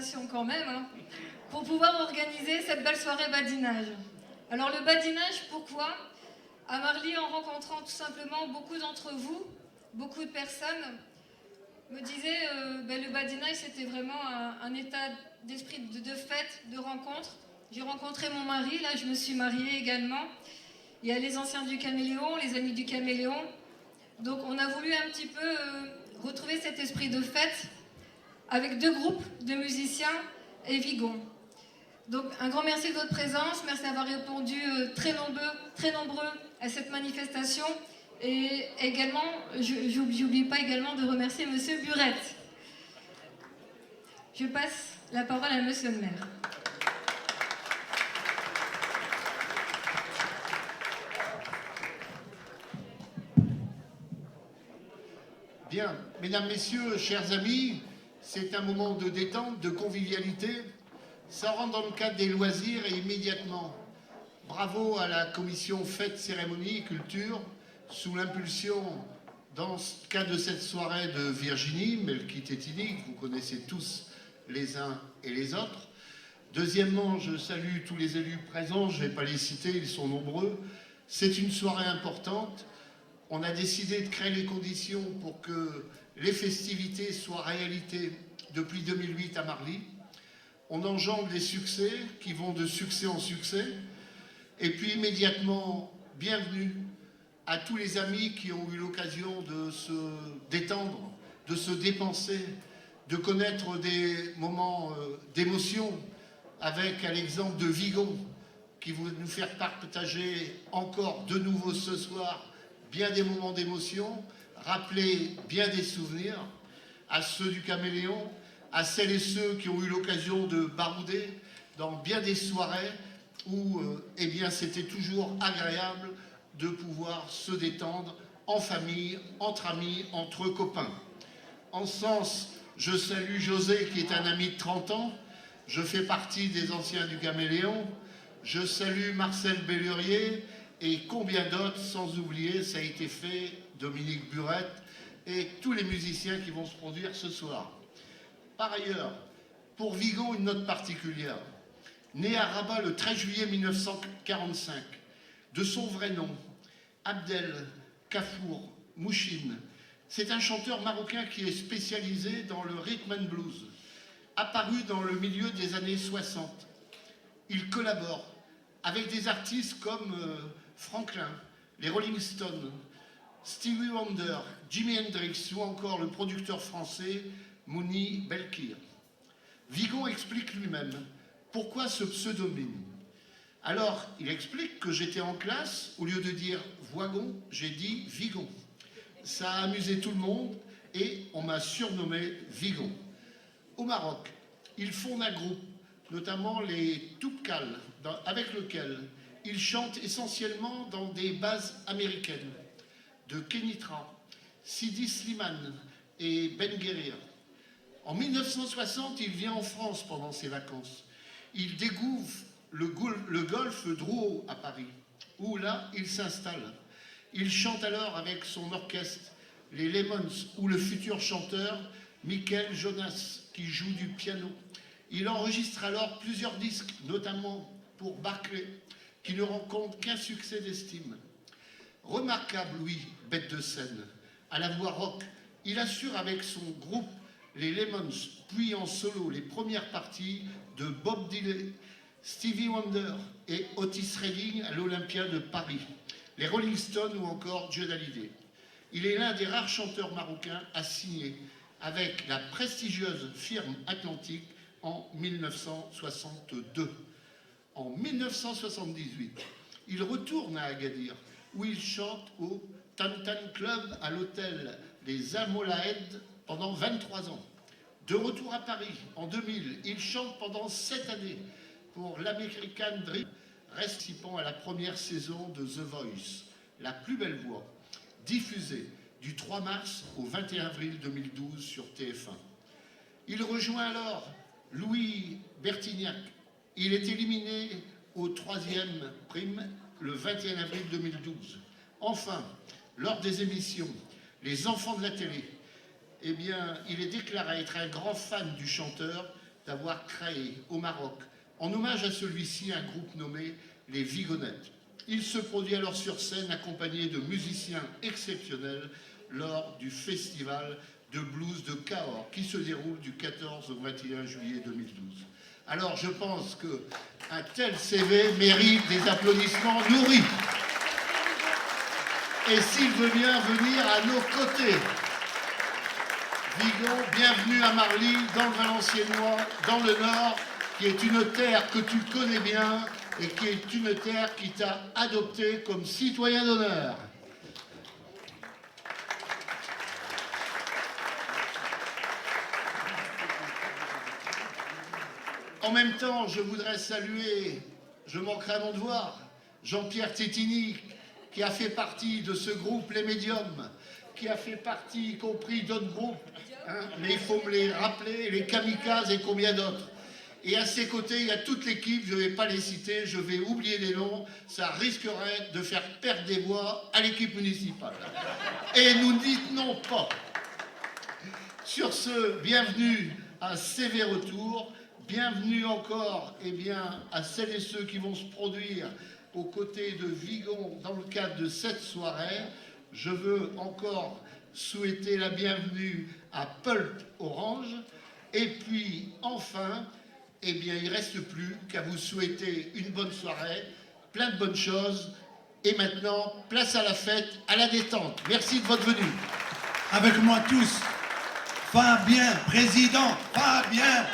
concentration quand même, hein, pour pouvoir organiser cette belle soirée badinage. Alors le badinage, pourquoi? À Marly, en rencontrant tout simplement beaucoup d'entre vous, beaucoup de personnes, me disaient le badinage, c'était vraiment un état d'esprit de fête, de rencontre. J'ai rencontré mon mari, là je me suis mariée également. Il y a les anciens du Caméléon, les amis du Caméléon. Donc on a voulu un petit peu retrouver cet esprit de fête avec 2 groupes de musiciens et Vigon. Donc un grand merci de votre présence, merci d'avoir répondu très nombreux à cette manifestation. Et également, j'oublie pas également de remercier Monsieur Burette. Je passe la parole à Monsieur le maire. Bien, mesdames, messieurs, chers amis, c'est un moment de détente, de convivialité. Ça rentre dans le cadre des loisirs et immédiatement, bravo à la commission Fête, Cérémonie et Culture, sous l'impulsion, dans ce cas de cette soirée, de Virginie Melchitedini, que vous connaissez tous les uns et les autres. Deuxièmement, je salue tous les élus présents, je ne vais pas les citer, ils sont nombreux. C'est une soirée importante. On a décidé de créer les conditions pour que les festivités soient réalité depuis 2008 à Marly. On engendre des succès qui vont de succès en succès. Et puis immédiatement, bienvenue à tous les amis qui ont eu l'occasion de se détendre, de se dépenser, de connaître des moments d'émotion, avec à l'exemple de Vigon, qui va nous faire partager encore de nouveau ce soir bien des moments d'émotion, rappeler bien des souvenirs à ceux du Caméléon, à celles et ceux qui ont eu l'occasion de barouder dans bien des soirées où eh bien, c'était toujours agréable de pouvoir se détendre en famille, entre amis, entre copains. En ce sens, je salue José qui est un ami de 30 ans, je fais partie des anciens du Caméléon, je salue Marcel Bellurier et combien d'autres, sans oublier, ça a été fait, Dominique Burette et tous les musiciens qui vont se produire ce soir. Par ailleurs, pour Vigon, une note particulière. Né à Rabat le 13 juillet 1945, de son vrai nom, Abdel Kafour Mouchine, c'est un chanteur marocain qui est spécialisé dans le rhythm and blues, apparu dans le milieu des années 60. Il collabore avec des artistes comme Franklin, les Rolling Stones, Stevie Wonder, Jimi Hendrix ou encore le producteur français Mouni Belkir. Vigon explique lui-même pourquoi ce pseudonyme. Alors, il explique que j'étais en classe, au lieu de dire Voigon, j'ai dit Vigon. Ça a amusé tout le monde et on m'a surnommé Vigon. Au Maroc, il fonde un groupe, notamment les Toubkal, avec lequel il chante essentiellement dans des bases américaines, de Kenitra, Sidi Slimane et Ben Guerir. En 1960, il vient en France pendant ses vacances. Il découvre le golfe Drouot à Paris, où là, il s'installe. Il chante alors avec son orchestre, les Lemons, ou le futur chanteur Michael Jonas, qui joue du piano. Il enregistre alors plusieurs disques, notamment pour Barclay, qui ne rencontre qu'un succès d'estime. Remarquable, lui, bête de scène, à la voix rock, il assure avec son groupe les Lemons, puis en solo les premières parties de Bob Dylan, Stevie Wonder et Otis Redding à l'Olympia de Paris, les Rolling Stones ou encore Joe Hallyday. Il est l'un des rares chanteurs marocains à signer avec la prestigieuse firme Atlantique en 1962. En 1978, il retourne à Agadir, où il chante au Tantan Club à l'hôtel Les Almoraïdes pendant 23 ans. De retour à Paris, en 2000, il chante pendant 7 années pour l'American Dream, participant à la première saison de The Voice, La plus belle voix, diffusée du 3 mars au 21 avril 2012 sur TF1. Il rejoint alors Louis Bertignac. Il est éliminé au 3e prime le 21 avril 2012. Enfin, lors des émissions Les Enfants de la télé, eh bien, il est déclaré être un grand fan du chanteur d'avoir créé au Maroc, en hommage à celui-ci, un groupe nommé les Vigonettes. Il se produit alors sur scène accompagné de musiciens exceptionnels lors du festival de blues de Cahors qui se déroule du 14 au 21 juillet 2012. Alors je pense qu'un tel CV mérite des applaudissements nourris. Et s'il veut bien venir à nos côtés. Vigo, bienvenue à Marly, dans le Valenciennois, dans le Nord, qui est une terre que tu connais bien et qui est une terre qui t'a adopté comme citoyen d'honneur. En même temps, je voudrais saluer, je manquerai à mon devoir, Jean-Pierre Tétini, qui a fait partie de ce groupe Les Médiums, qui a fait partie, y compris d'autres groupes, hein, mais il faut me les rappeler, les Kamikazes et combien d'autres. Et à ses côtés, il y a toute l'équipe, je ne vais pas les citer, je vais oublier les noms, ça risquerait de faire perdre des voix à l'équipe municipale. Et nous n'y tenons pas. Sur ce, bienvenue à CV Retour, bienvenue encore à celles et ceux qui vont se produire aux côtés de Vigon dans le cadre de cette soirée. Je veux encore souhaiter la bienvenue à Pulp Orange. Et puis, enfin, il ne reste plus qu'à vous souhaiter une bonne soirée, plein de bonnes choses. Et maintenant, place à la fête, à la détente. Merci de votre venue. Avec moi tous, Fabien, président, Fabien.